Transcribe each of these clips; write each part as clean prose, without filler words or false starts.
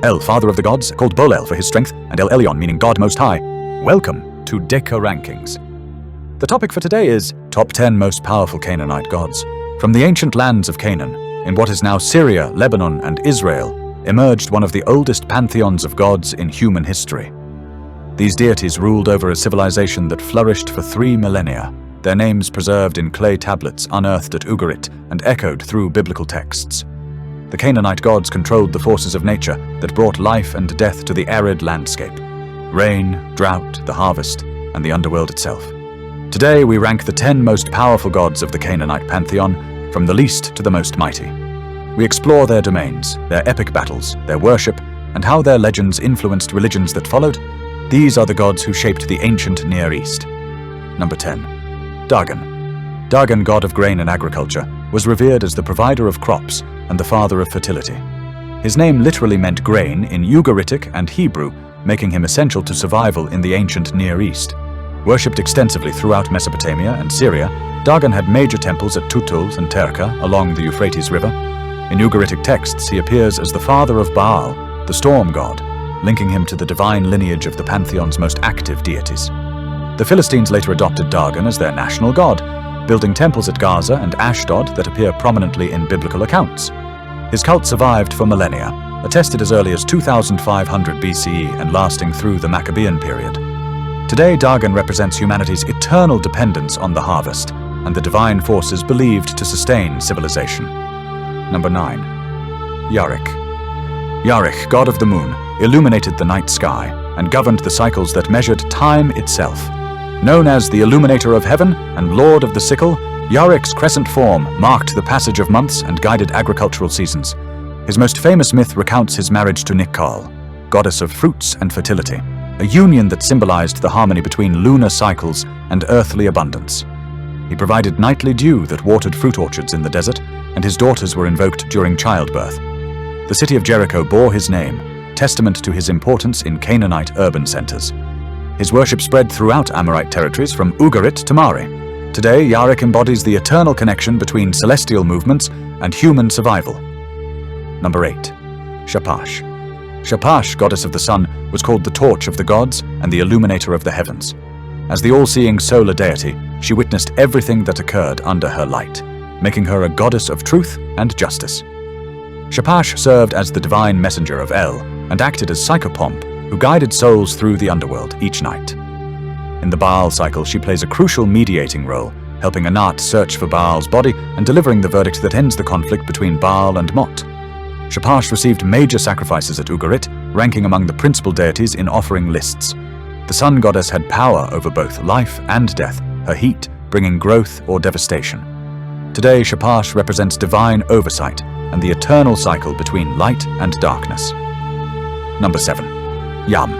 El, father of the gods, called Bolel for his strength, and El Elyon, meaning God Most High. Welcome to Deca Rankings. The topic for today is Top 10 Most Powerful Canaanite Gods. From the ancient lands of Canaan, in what is now Syria, Lebanon, and Israel, emerged one of the oldest pantheons of gods in human history. These deities ruled over a civilization that flourished for 3 millennia, their names preserved in clay tablets unearthed at Ugarit and echoed through biblical texts. The Canaanite gods controlled the forces of nature that brought life and death to the arid landscape: rain, drought, the harvest, and the underworld itself. Today we rank the 10 most powerful gods of the Canaanite pantheon, from the least to the most mighty. We explore their domains, their epic battles, their worship, and how their legends influenced religions that followed. These are the gods who shaped the ancient Near East. Number 10. Dagon. Dagon, god of grain and agriculture, was revered as the provider of crops and the father of fertility. His name literally meant grain in Ugaritic and Hebrew, making him essential to survival in the ancient Near East. Worshipped extensively throughout Mesopotamia and Syria, Dagon had major temples at Tutul and Terka along the Euphrates River. In Ugaritic texts, he appears as the father of Baal, the storm god, linking him to the divine lineage of the pantheon's most active deities. The Philistines later adopted Dagon as their national god, building temples at Gaza and Ashdod that appear prominently in biblical accounts. His cult survived for millennia, attested as early as 2500 BCE and lasting through the Maccabean period. Today, Dagon represents humanity's eternal dependence on the harvest and the divine forces believed to sustain civilization. Number 9. Yarek. Yarek, god of the moon, illuminated the night sky and governed the cycles that measured time itself. Known as the Illuminator of Heaven and Lord of the Sickle, Yarek's crescent form marked the passage of months and guided agricultural seasons. His most famous myth recounts his marriage to Nikal, goddess of fruits and fertility, a union that symbolized the harmony between lunar cycles and earthly abundance. He provided nightly dew that watered fruit orchards in the desert, and his daughters were invoked during childbirth. The city of Jericho bore his name, testament to his importance in Canaanite urban centers. His worship spread throughout Amorite territories from Ugarit to Mari. Today, Yarek embodies the eternal connection between celestial movements and human survival. Number 8. Shapash. Shapash, goddess of the sun, was called the torch of the gods and the illuminator of the heavens. As the all-seeing solar deity, she witnessed everything that occurred under her light, making her a goddess of truth and justice. Shapash served as the divine messenger of El and acted as psychopomp, who guided souls through the underworld each night. In the Baal cycle, she plays a crucial mediating role, helping Anat search for Baal's body and delivering the verdict that ends the conflict between Baal and Mot. Shapash received major sacrifices at Ugarit, ranking among the principal deities in offering lists. The sun goddess had power over both life and death, her heat bringing growth or devastation. Today, Shapash represents divine oversight and the eternal cycle between light and darkness. Number 7. Yam.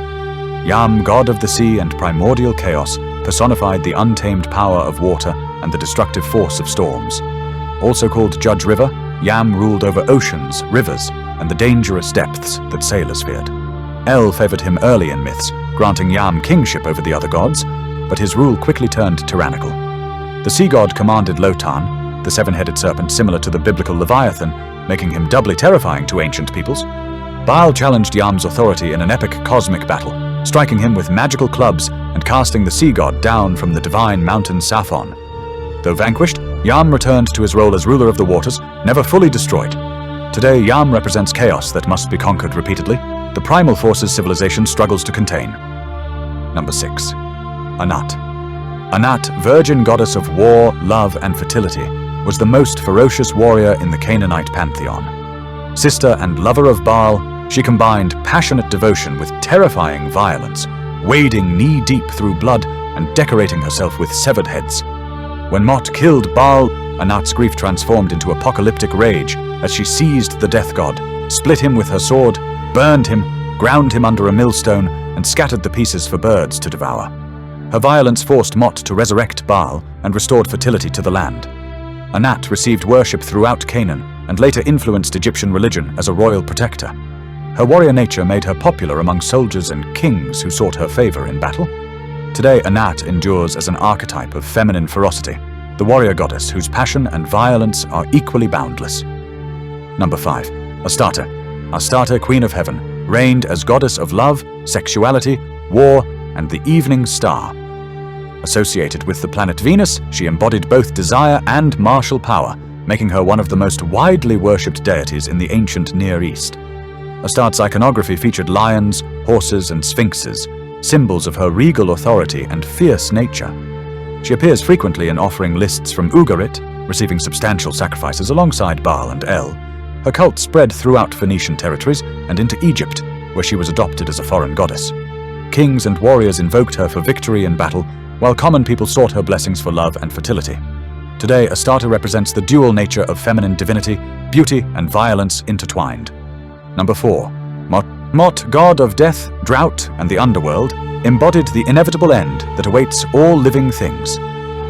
Yam, god of the sea and primordial chaos, personified the untamed power of water and the destructive force of storms. Also called Judge River, Yam ruled over oceans, rivers, and the dangerous depths that sailors feared. El favored him early in myths, granting Yam kingship over the other gods, but his rule quickly turned tyrannical. The sea god commanded Lotan, the seven-headed serpent similar to the biblical Leviathan, making him doubly terrifying to ancient peoples. Baal challenged Yam's authority in an epic cosmic battle, striking him with magical clubs and casting the sea god down from the divine mountain Saphon. Though vanquished, Yam returned to his role as ruler of the waters, never fully destroyed. Today, Yam represents chaos that must be conquered repeatedly, the primal forces civilization struggles to contain. Number 6. Anat. Anat, virgin goddess of war, love, and fertility, was the most ferocious warrior in the Canaanite pantheon. Sister and lover of Baal, she combined passionate devotion with terrifying violence, wading knee-deep through blood and decorating herself with severed heads. When Mot killed Baal, Anat's grief transformed into apocalyptic rage as she seized the death god, split him with her sword, burned him, ground him under a millstone, and scattered the pieces for birds to devour. Her violence forced Mot to resurrect Baal and restored fertility to the land. Anat received worship throughout Canaan and later influenced Egyptian religion as a royal protector. Her warrior nature made her popular among soldiers and kings who sought her favor in battle. Today, Anat endures as an archetype of feminine ferocity, the warrior goddess whose passion and violence are equally boundless. Number 5. Astarte. Astarte, Queen of Heaven, reigned as goddess of love, sexuality, war, and the evening star. Associated with the planet Venus, she embodied both desire and martial power, making her one of the most widely worshipped deities in the ancient Near East. Astarte's iconography featured lions, horses, and sphinxes, symbols of her regal authority and fierce nature. She appears frequently in offering lists from Ugarit, receiving substantial sacrifices alongside Baal and El. Her cult spread throughout Phoenician territories and into Egypt, where she was adopted as a foreign goddess. Kings and warriors invoked her for victory in battle, while common people sought her blessings for love and fertility. Today, Astarte represents the dual nature of feminine divinity, beauty, and violence intertwined. Number 4. Mot, god of death, drought, and the underworld, embodied the inevitable end that awaits all living things.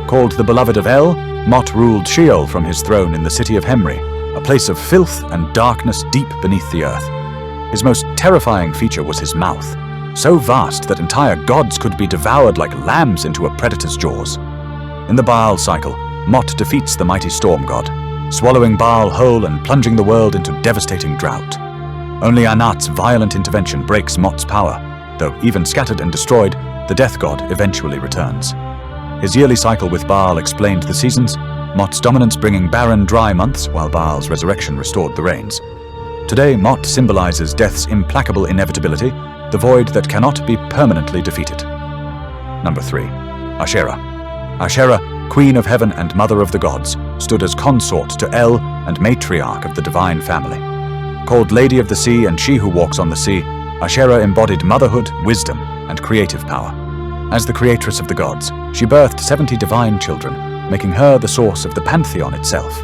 Called the beloved of El, Mot ruled Sheol from his throne in the city of Hemri, a place of filth and darkness deep beneath the earth. His most terrifying feature was his mouth, so vast that entire gods could be devoured like lambs into a predator's jaws. In the Baal cycle, Mot defeats the mighty storm god, swallowing Baal whole and plunging the world into devastating drought. Only Anat's violent intervention breaks Mot's power, though even scattered and destroyed, the death god eventually returns. His yearly cycle with Baal explained the seasons, Mot's dominance bringing barren, dry months, while Baal's resurrection restored the rains. Today, Mot symbolizes death's implacable inevitability, the void that cannot be permanently defeated. Number 3. Asherah. Asherah, queen of heaven and mother of the gods, stood as consort to El and matriarch of the divine family. Called Lady of the Sea and She Who Walks on the Sea, Asherah embodied motherhood, wisdom, and creative power. As the creatress of the gods, she birthed 70 divine children, making her the source of the pantheon itself.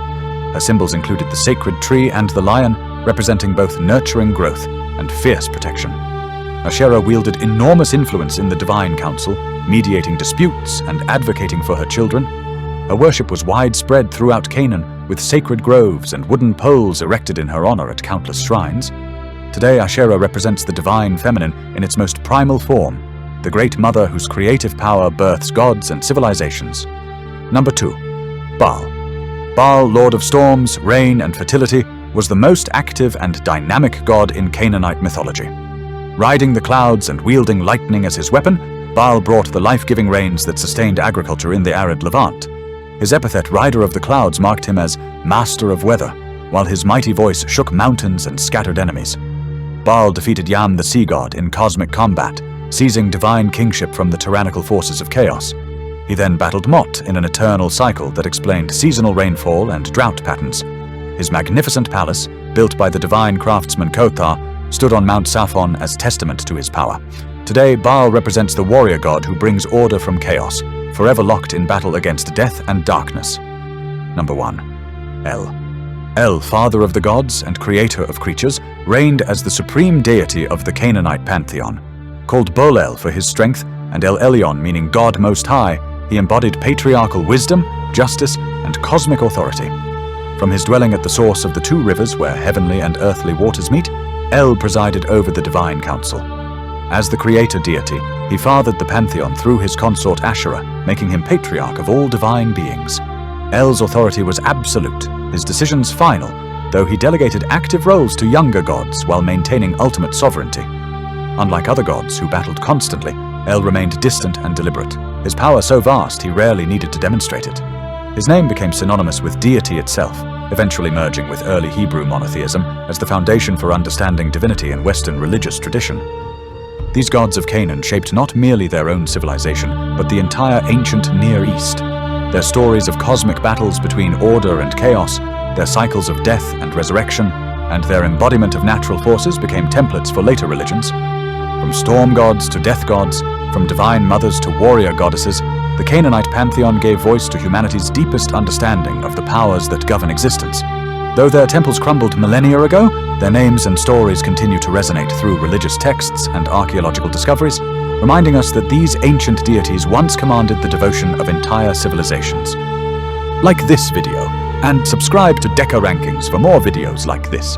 Her symbols included the sacred tree and the lion, representing both nurturing growth and fierce protection. Asherah wielded enormous influence in the divine council, mediating disputes and advocating for her children. Her worship was widespread throughout Canaan, with sacred groves and wooden poles erected in her honor at countless shrines. Today, Asherah represents the divine feminine in its most primal form, the great mother whose creative power births gods and civilizations. Number 2. Baal. Baal, lord of storms, rain, and fertility, was the most active and dynamic god in Canaanite mythology. Riding the clouds and wielding lightning as his weapon, Baal brought the life-giving rains that sustained agriculture in the arid Levant. His epithet, Rider of the Clouds, marked him as Master of Weather, while his mighty voice shook mountains and scattered enemies. Baal defeated Yam the sea god in cosmic combat, seizing divine kingship from the tyrannical forces of chaos. He then battled Mot in an eternal cycle that explained seasonal rainfall and drought patterns. His magnificent palace, built by the divine craftsman Kothar, stood on Mount Saphon as testament to his power. Today, Baal represents the warrior god who brings order from chaos, forever locked in battle against death and darkness. Number 1. El. El, father of the gods and creator of creatures, reigned as the supreme deity of the Canaanite pantheon. Called Baal for his strength and El Elyon meaning God Most High, he embodied patriarchal wisdom, justice, and cosmic authority. From his dwelling at the source of the 2 rivers where heavenly and earthly waters meet, El presided over the divine council. As the creator deity, he fathered the pantheon through his consort Asherah, making him patriarch of all divine beings. El's authority was absolute, his decisions final, though he delegated active roles to younger gods while maintaining ultimate sovereignty. Unlike other gods who battled constantly, El remained distant and deliberate, his power so vast he rarely needed to demonstrate it. His name became synonymous with deity itself, eventually merging with early Hebrew monotheism as the foundation for understanding divinity in Western religious tradition. These gods of Canaan shaped not merely their own civilization, but the entire ancient Near East. Their stories of cosmic battles between order and chaos, their cycles of death and resurrection, and their embodiment of natural forces became templates for later religions. From storm gods to death gods, from divine mothers to warrior goddesses, the Canaanite pantheon gave voice to humanity's deepest understanding of the powers that govern existence. Though their temples crumbled millennia ago, their names and stories continue to resonate through religious texts and archaeological discoveries, reminding us that these ancient deities once commanded the devotion of entire civilizations. Like this video, and subscribe to Deca Rankings for more videos like this.